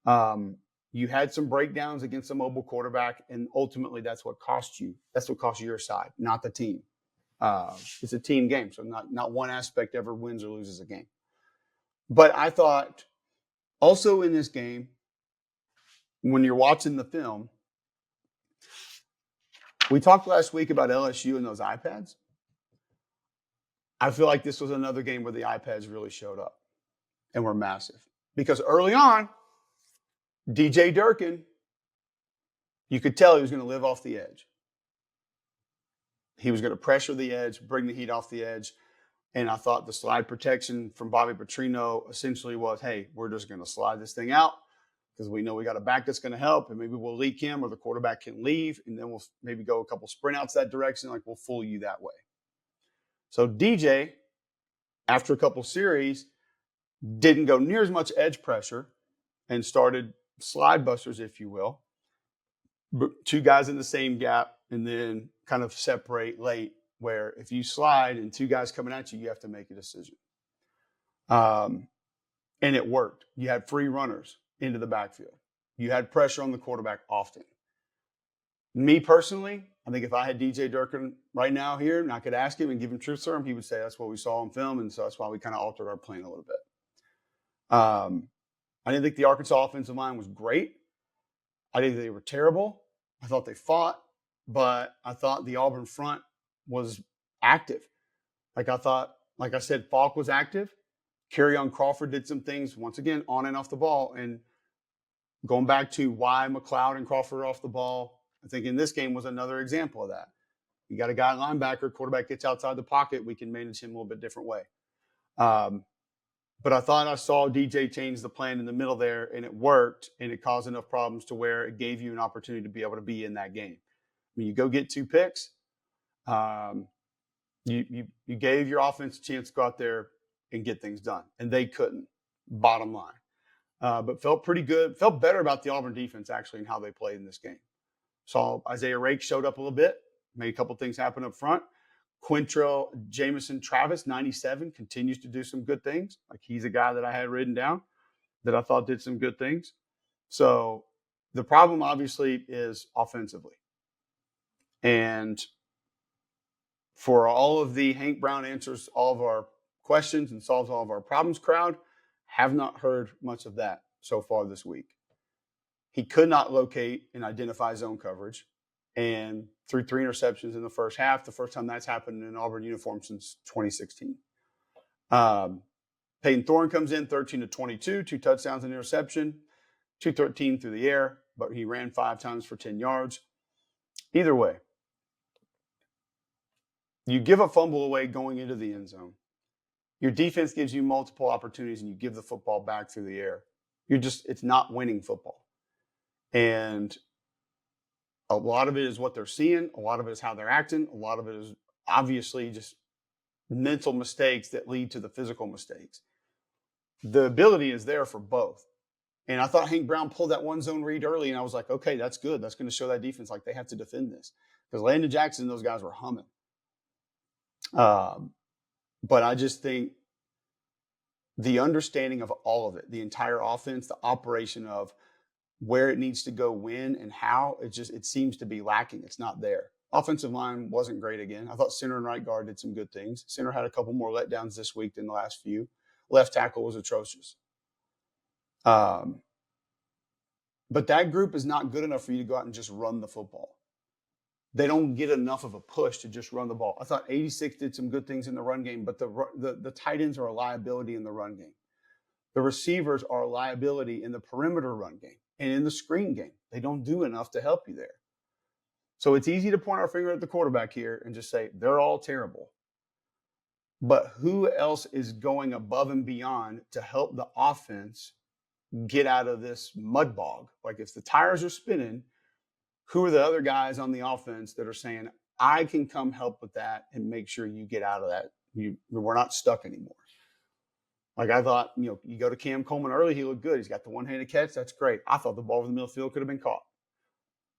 You had some breakdowns against a mobile quarterback, and ultimately that's what cost you. That's what cost your side, not the team. It's a team game, so not one aspect ever wins or loses a game. But I thought also in this game, when you're watching the film, we talked last week about LSU and those iPads. I feel like this was another game where the iPads really showed up and were massive. Because early on, DJ Durkin, you could tell he was going to live off the edge. He was going to pressure the edge, bring the heat off the edge. And I thought the slide protection from Bobby Petrino essentially was, hey, we're just going to slide this thing out because we know we got a back that's going to help, and maybe we'll leak him or the quarterback can leave, and then we'll maybe go a couple sprint outs that direction. Like, we'll fool you that way. So DJ, after a couple series, didn't go near as much edge pressure and started slide busters, if you will. But 2 guys in the same gap and then kind of separate late, where if you slide and 2 guys coming at you, you have to make a decision. And it worked. You had free runners into the backfield. You had pressure on the quarterback often. Me personally, I think if I had DJ Durkin right now here and I could ask him and give him truth serum, he would say that's what we saw on film, and so that's why we kind of altered our plan a little bit. I didn't think the Arkansas offensive line was great. I didn't think they were terrible. I thought they fought, but I thought the Auburn front was active. Like I said, Falk was active. Kerryon Crawford did some things, once again, on and off the ball. And going back to why McLeod and Crawford are off the ball, I think in this game was another example of that. You got a guy linebacker, quarterback gets outside the pocket, we can manage him a little bit different way. But I thought I saw DJ change the plan in the middle there, and it worked, and it caused enough problems to where it gave you an opportunity to be able to be in that game. I mean, you go get 2 picks. You gave your offense a chance to go out there and get things done, and they couldn't, bottom line. But felt pretty good. Felt better about the Auburn defense, actually, and how they played in this game. Saw Isaiah Rake showed up a little bit, made a couple things happen up front. Quintrell Jamison Travis, 97, continues to do some good things. Like, he's a guy that I had written down that I thought did some good things. So the problem obviously is offensively. And for all of the Hank Brown answers all of our questions and solves all of our problems crowd, have not heard much of that so far this week. He could not locate and identify zone coverage, and threw 3 interceptions in the first half, the first time that's happened in an Auburn uniform since 2016. Peyton Thorne comes in 13 to 22, 2 touchdowns and interception, 213 through the air, but he ran 5 times for 10 yards. Either way, you give a fumble away going into the end zone. Your defense gives you multiple opportunities and you give the football back through the air. It's not winning football. And a lot of it is what they're seeing. A lot of it is how they're acting. A lot of it is obviously just mental mistakes that lead to the physical mistakes. The ability is there for both. And I thought Hank Brown pulled that one zone read early, and I was like, okay, that's good. That's going to show that defense like they have to defend this. Because Landon Jackson and those guys were humming. But I just think the understanding of all of it, the entire offense, the operation of where it needs to go, when, and how, it seems to be lacking. It's not there. Offensive line wasn't great again. I thought center and right guard did some good things. Center had a couple more letdowns this week than the last few. Left tackle was atrocious. But that group is not good enough for you to go out and just run the football. They don't get enough of a push to just run the ball. I thought 86 did some good things in the run game, but the tight ends are a liability in the run game. The receivers are a liability in the perimeter run game and in the screen game. They don't do enough to help you there. So it's easy to point our finger at the quarterback here and just say, they're all terrible. But who else is going above and beyond to help the offense get out of this mud bog? Like, if the tires are spinning, who are the other guys on the offense that are saying, I can come help with that and make sure you get out of that? We're not stuck anymore. Like, I thought, you go to Cam Coleman early, he looked good. He's got the one-handed catch. That's great. I thought the ball over the middle field could have been caught.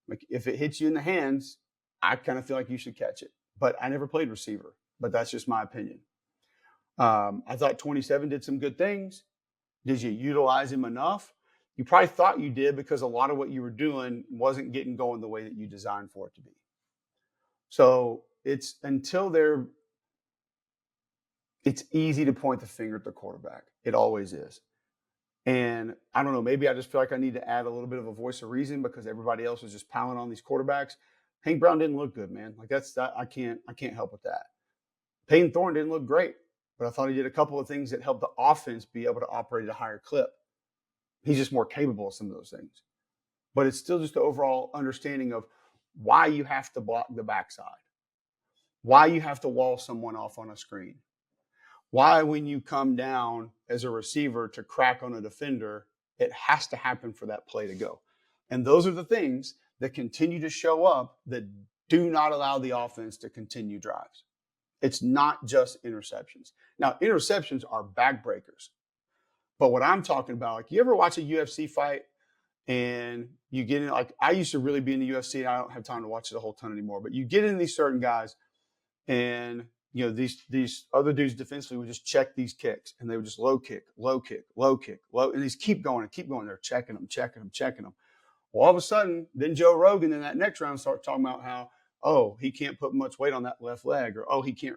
Like, if it hits you in the hands, I kind of feel like you should catch it. But I never played receiver, but that's just my opinion. I thought 27 did some good things. Did you utilize him enough? You probably thought you did, because a lot of what you were doing wasn't getting going the way that you designed for it to be. So it's easy to point the finger at the quarterback. It always is. And I don't know, maybe I just feel like I need to add a little bit of a voice of reason, because everybody else is just pounding on these quarterbacks. Hank Brown didn't look good, man. Like, I can't help with that. Peyton Thorne didn't look great, but I thought he did a couple of things that helped the offense be able to operate at a higher clip. He's just more capable of some of those things. But it's still just the overall understanding of why you have to block the backside, why you have to wall someone off on a screen, why when you come down as a receiver to crack on a defender, it has to happen for that play to go. And those are the things that continue to show up that do not allow the offense to continue drives. It's not just interceptions. Now, interceptions are backbreakers. But what I'm talking about, like, you ever watch a UFC fight and you get in, like, I used to really be in the UFC, and I don't have time to watch it a whole ton anymore, but you get in these certain guys, and these other dudes defensively would just check these kicks, and they would just low kick, and these keep going. They're checking them. Well, all of a sudden, then Joe Rogan in that next round starts talking about how, oh, he can't put much weight on that left leg, or, oh, he can't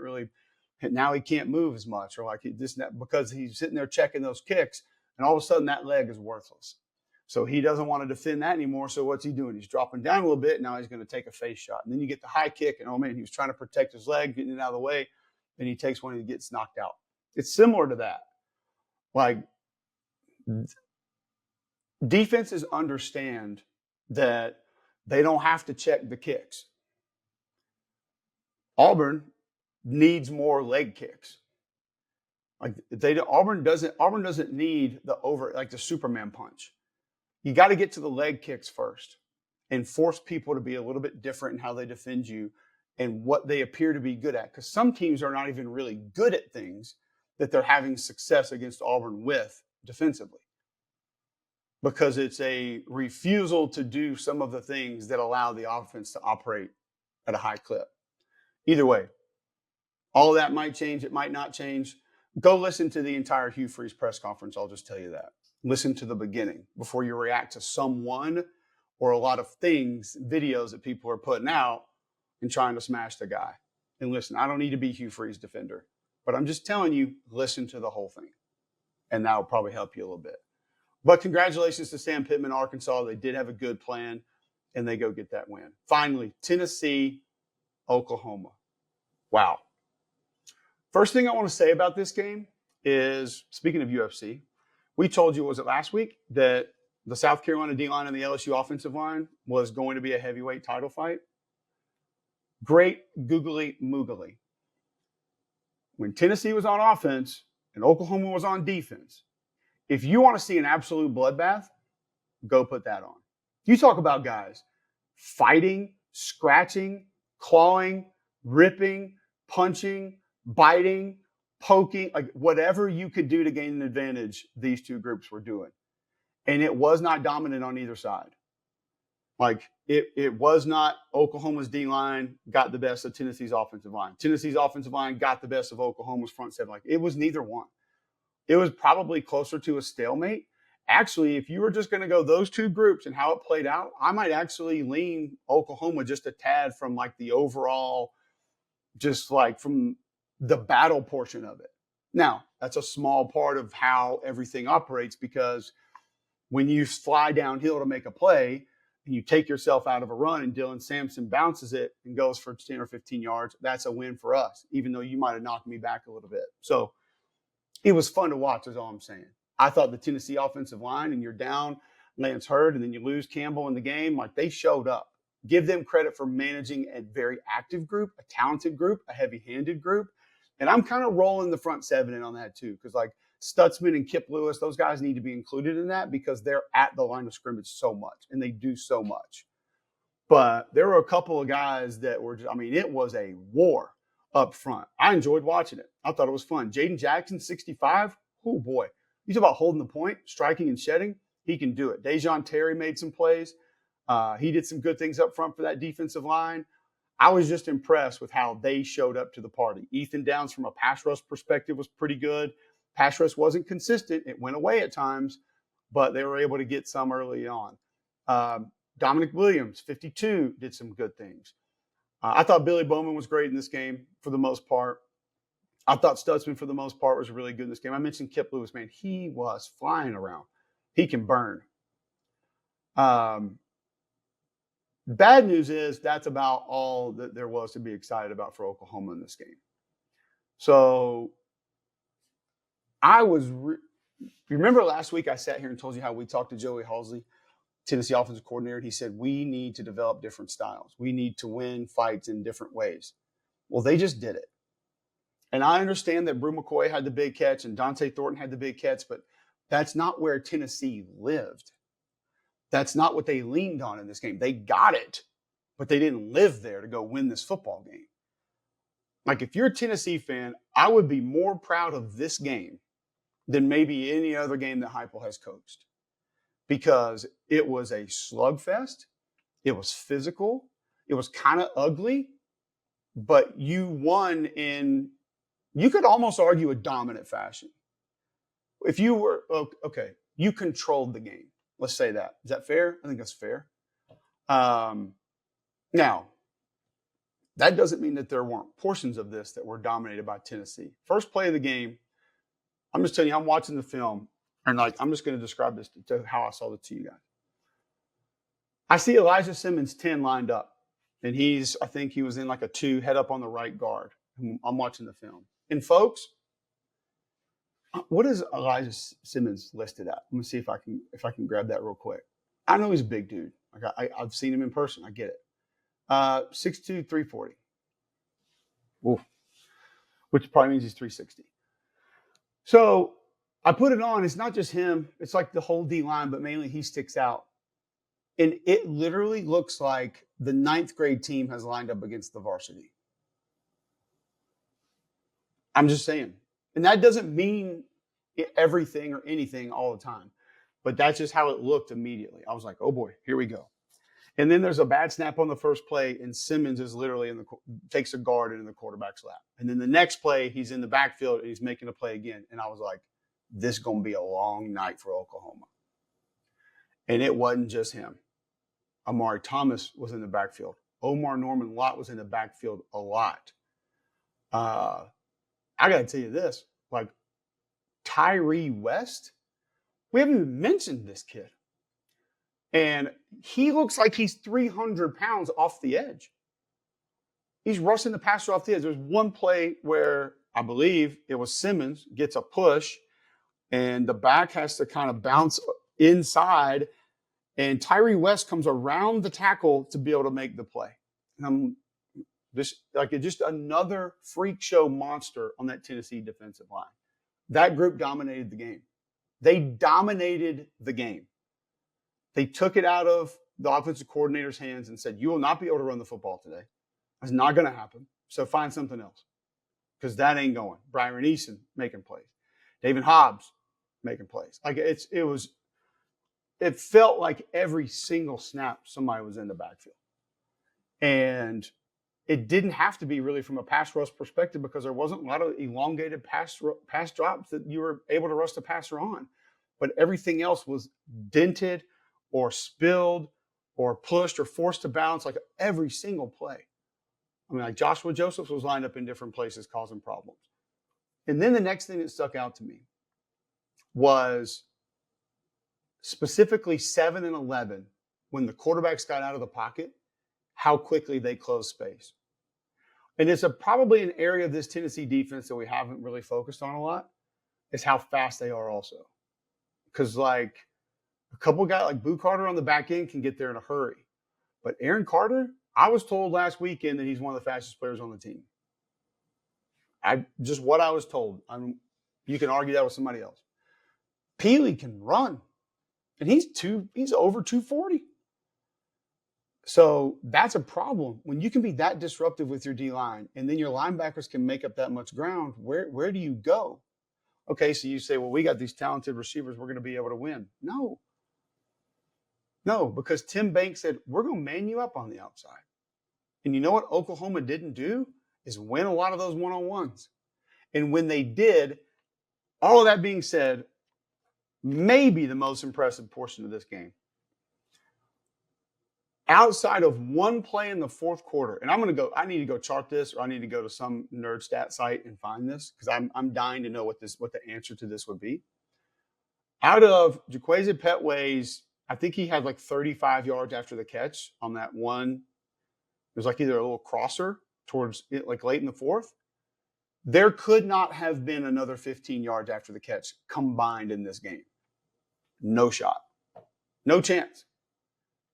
move as much, or like this and that, because he's sitting there checking those kicks, and all of a sudden that leg is worthless. So he doesn't want to defend that anymore. So what's he doing? He's dropping down a little bit. Now he's going to take a face shot. And then you get the high kick, and, oh man, he was trying to protect his leg, getting it out of the way, and he takes one and he gets knocked out. It's similar to that. Like, defenses understand that they don't have to check the kicks. Auburn needs more leg kicks. Like, Auburn doesn't need the Superman punch. You got to get to the leg kicks first and force people to be a little bit different in how they defend you and what they appear to be good at. Because some teams are not even really good at things that they're having success against Auburn with defensively. because it's a refusal to do some of the things that allow the offense to operate at a high clip. Either way, all of that might change. It might not change. Go listen to the entire Hugh Freeze press conference. I'll just tell you that. Listen to the beginning before you react to someone or a lot of things, videos that people are putting out and trying to smash the guy. And listen, I don't need to be Hugh Freeze defender, but I'm just telling you, listen to the whole thing. And that will probably help you a little bit. But congratulations to Sam Pittman, Arkansas. They did have a good plan, and they go get that win. Finally, Tennessee, Oklahoma. Wow. First thing I want to say about this game is, speaking of UFC, we told you, was it last week, that the South Carolina D-line and the LSU offensive line was going to be a heavyweight title fight? Great googly moogly. When Tennessee was on offense and Oklahoma was on defense, if you want to see an absolute bloodbath, go put that on. You talk about guys fighting, scratching, clawing, ripping, punching, biting, poking, like whatever you could do to gain an advantage, these two groups were doing. And it was not dominant on either side. Like it was not Oklahoma's D-line got the best of Tennessee's offensive line. Tennessee's offensive line got the best of Oklahoma's front seven. Like it was neither one. It was probably closer to a stalemate. Actually, if you were just going to go those two groups and how it played out, I might actually lean Oklahoma just a tad from like the overall, just like from the battle portion of it. Now, that's a small part of how everything operates, because when you fly downhill to make a play and you take yourself out of a run and Dylan Sampson bounces it and goes for 10 or 15 yards, that's a win for us, even though you might have knocked me back a little bit. So it was fun to watch, is all I'm saying. I thought the Tennessee offensive line, and you're down Lance Hurd, and then you lose Campbell in the game, like they showed up. Give them credit for managing a very active group, a talented group, a heavy-handed group. And I'm kind of rolling the front seven in on that too, because like Stutzman and Kip Lewis, those guys need to be included in that because they're at the line of scrimmage so much, and they do so much. But there were a couple of guys that were just, I mean, it was a war up front. I enjoyed watching it. I thought it was fun. Jaden Jackson, 65. Oh, boy. You talk about holding the point, striking and shedding. He can do it. Dejon Terry made some plays. He did some good things up front for that defensive line. I was just impressed with how they showed up to the party. Ethan Downs, from a pass rush perspective, was pretty good. Pass rush wasn't consistent. It went away at times, but they were able to get some early on. Dominic Williams, 52, did some good things. I thought Billy Bowman was great in this game for the most part. I thought Stutzman, for the most part, was really good in this game. I mentioned Kip Lewis, man. He was flying around. He can burn. Bad news is that's about all that there was to be excited about for Oklahoma in this game. So remember last week I sat here and told you how we talked to Joey Halsey, Tennessee offensive coordinator, and he said, we need to develop different styles. We need to win fights in different ways. Well, they just did it. And I understand that Brew McCoy had the big catch and Dante Thornton had the big catch, but that's not where Tennessee lived. That's not what they leaned on in this game. They got it, but they didn't live there to go win this football game. Like, if you're a Tennessee fan, I would be more proud of this game than maybe any other game that Heupel has coached, because it was a slugfest. It was physical. It was kind of ugly, but you won in, you could almost argue, a dominant fashion. If you were, okay, you controlled the game. Let's say that. Is that fair? I think that's fair. Now, that doesn't mean that there weren't portions of this that were dominated by Tennessee. First play of the game, I'm just telling you, I'm watching the film, and like I'm just going to describe this to how I saw it to you guys. I see Elijah Simmons 10 lined up, and I think he was in like a 2, head up on the right guard. I'm watching the film. And folks, what is Elijah Simmons listed at? Let me see if I can grab that real quick. I know he's a big dude. Like I've seen him in person. I get it. 6'2", 340. Oof. Which probably means he's 360. So I put it on. It's not just him. It's like the whole D-line, but mainly he sticks out. And it literally looks like the 9th grade team has lined up against the varsity. I'm just saying. And that doesn't mean everything or anything all the time. But that's just how it looked immediately. I was like, oh boy, here we go. And then there's a bad snap on the first play, and Simmons is literally takes a guard in the quarterback's lap. And then the next play, he's in the backfield and he's making a play again. And I was like, this is going to be a long night for Oklahoma. And it wasn't just him. Amari Thomas was in the backfield. Omar Norman Lott was in the backfield a lot. I got to tell you this, like Tyree West, we haven't even mentioned this kid. And he looks like he's 300 pounds off the edge. He's rushing the passer off the edge. There's one play where I believe it was Simmons gets a push and the back has to kind of bounce inside. And Tyree West comes around the tackle to be able to make the play. And I'm just another freak show monster on that Tennessee defensive line. That group dominated the game. They dominated the game. They took it out of the offensive coordinator's hands and said, you will not be able to run the football today. That's not going to happen. So find something else because that ain't going. Byron Eason making plays. David Hobbs making plays. Like it felt like every single snap somebody was in the backfield. And it didn't have to be really from a pass rush perspective because there wasn't a lot of elongated pass drops that you were able to rush the passer on. But everything else was dented or spilled or pushed or forced to bounce, like every single play. I mean, like Joshua Josephs was lined up in different places causing problems. And then the next thing that stuck out to me was specifically 7 and 11, when the quarterbacks got out of the pocket, how quickly they closed space. And it's probably an area of this Tennessee defense that we haven't really focused on a lot, is how fast they are also. Because like a couple guys like Boo Carter on the back end can get there in a hurry. But Aaron Carter, I was told last weekend that he's one of the fastest players on the team. Just what I was told. You can argue that with somebody else. Peely can run. And he's over 240. So that's a problem. When you can be that disruptive with your D-line and then your linebackers can make up that much ground, where do you go? Okay, so you say, well, we got these talented receivers. We're going to be able to win. No, because Tim Banks said, we're going to man you up on the outside. And you know what Oklahoma didn't do is win a lot of those one-on-ones. And when they did, all of that being said, maybe the most impressive portion of this game, outside of one play in the fourth quarter, and I need to go chart this, or I need to go to some nerd stat site and find this because I'm dying to know what the answer to this would be. Out of Jaquazi Petway's, I think he had like 35 yards after the catch on that one. It was like either a little crosser towards it, like late in the fourth. There could not have been another 15 yards after the catch combined in this game. No shot. No chance.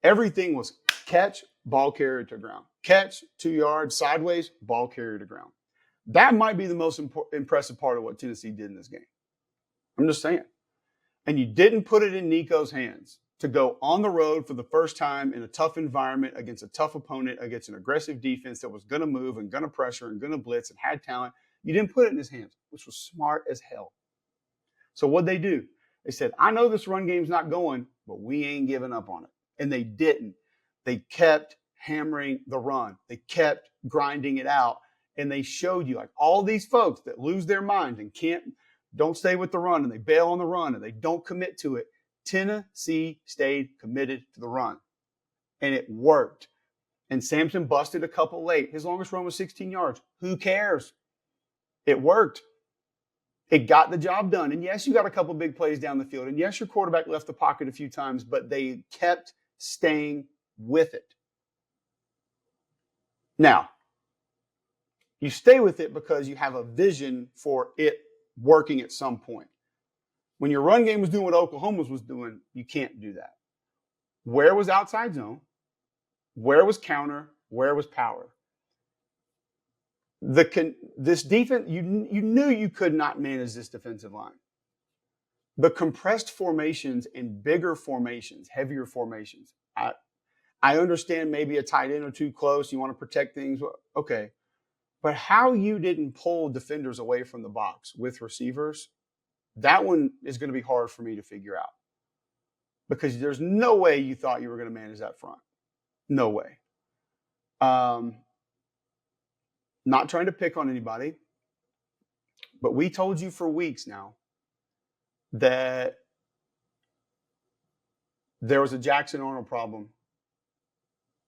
Everything was catch, ball carried to ground. Catch, 2 yards, sideways, ball carried to ground. That might be the most impressive part of what Tennessee did in this game. I'm just saying. And you didn't put it in Nico's hands to go on the road for the first time in a tough environment against a tough opponent, against an aggressive defense that was going to move and going to pressure and going to blitz and had talent. You didn't put it in his hands, which was smart as hell. So what'd they do? They said, I know this run game's not going, but we ain't giving up on it. And they didn't. They kept hammering the run. They kept grinding it out. And they showed you, like, all these folks that lose their minds and don't stay with the run, and they bail on the run, and they don't commit to it. Tennessee stayed committed to the run. And it worked. And Sampson busted a couple late. His longest run was 16 yards. Who cares? It worked. It got the job done. And yes, you got a couple big plays down the field. And yes, your quarterback left the pocket a few times, but they kept staying with it. Now, you stay with it because you have a vision for it working at some point. When your run game was doing what Oklahoma's was doing, you can't do that. Where was outside zone? Where was counter? Where was power? This defense, you knew you could not manage this defensive line. The compressed formations and bigger formations, heavier formations. I understand maybe a tight end or two close. You want to protect things. Okay. But how you didn't pull defenders away from the box with receivers, that one is going to be hard for me to figure out. because there's no way you thought you were going to manage that front. No way. Not trying to pick on anybody, but we told you for weeks now that there was a Jackson Arnold problem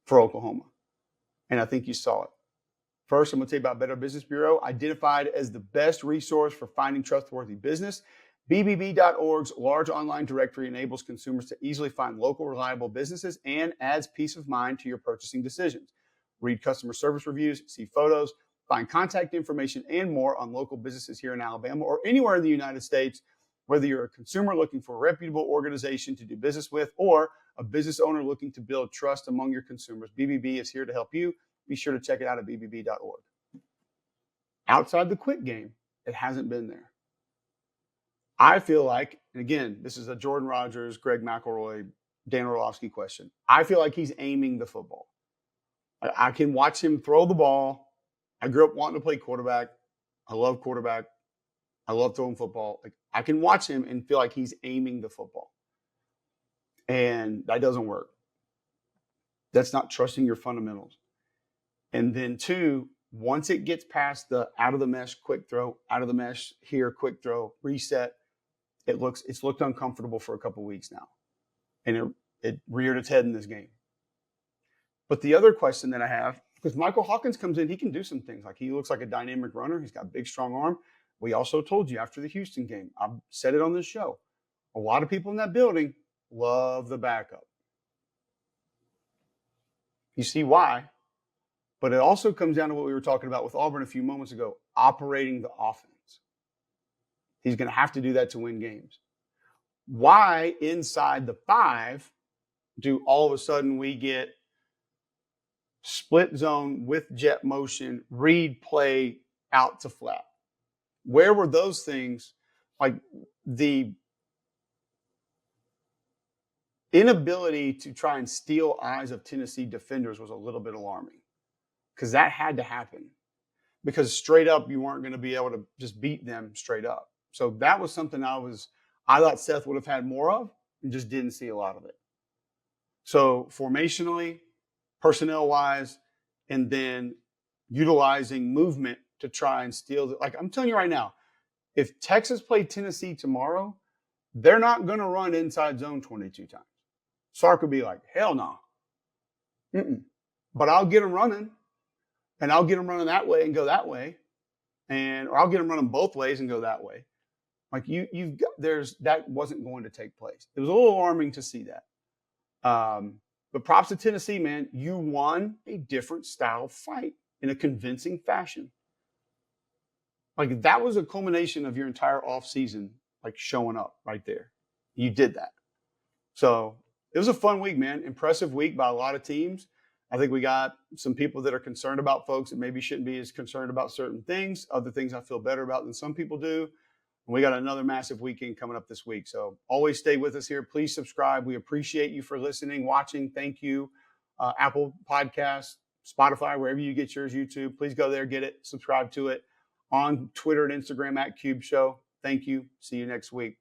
for Oklahoma. And I think you saw it. First, I'm going to tell you about Better Business Bureau, identified as the best resource for finding trustworthy business. BBB.org's large online directory enables consumers to easily find local, reliable businesses and adds peace of mind to your purchasing decisions. Read customer service reviews, see photos, find contact information, and more on local businesses here in Alabama or anywhere in the United States. Whether you're a consumer looking for a reputable organization to do business with or a business owner looking to build trust among your consumers, BBB is here to help you. Be sure to check it out at bbb.org. Outside the quick game, it hasn't been there. I feel like, and again, this is a Jordan Rodgers, Greg McElroy, Dan Orlovsky question. I feel like he's aiming the football. I can watch him throw the ball. I grew up wanting to play quarterback. I love quarterback. I love throwing football. Like, I can watch him and feel like he's aiming the football. And that doesn't work. That's not trusting your fundamentals. And then two, once it gets past the out of the mesh, quick throw, out of the mesh, here, quick throw, reset, it's looked uncomfortable for a couple weeks now. And it reared its head in this game. But the other question that I have, because Michael Hawkins comes in, he can do some things. Like, he looks like a dynamic runner. He's got a big, strong arm. We also told you after the Houston game, I've said it on this show, a lot of people in that building love the backup. You see why. But it also comes down to what we were talking about with Auburn a few moments ago, operating the offense. He's going to have to do that to win games. Why inside the 5 do all of a sudden we get split zone with jet motion, read play out to flat? Where were those things? Like, the inability to try and steal eyes of Tennessee defenders was a little bit alarming, because that had to happen, because straight up you weren't going to be able to just beat them straight up. So that was something I thought Seth would have had more of, and just didn't see a lot of it. So formationally, personnel-wise, and then utilizing movement to try and steal. Like, I'm telling you right now, if Texas played Tennessee tomorrow, they're not going to run inside zone 22 times. Sark would be like, hell no. But I'll get them running, and I'll get them running that way and go that way, or I'll get them running both ways and go that way. Like, that wasn't going to take place. It was a little alarming to see that. But props to Tennessee, man. You won a different style fight in a convincing fashion. Like, that was a culmination of your entire offseason, like, showing up right there. You did that. So it was a fun week, man. Impressive week by a lot of teams. I think we got some people that are concerned about folks that maybe shouldn't be as concerned about certain things. Other things I feel better about than some people do. And we got another massive weekend coming up this week. So always stay with us here. Please subscribe. We appreciate you for listening, watching. Thank you. Apple Podcasts, Spotify, wherever you get yours, YouTube. Please go there, get it, subscribe to it. On Twitter and Instagram at Cube Show. Thank you. See you next week.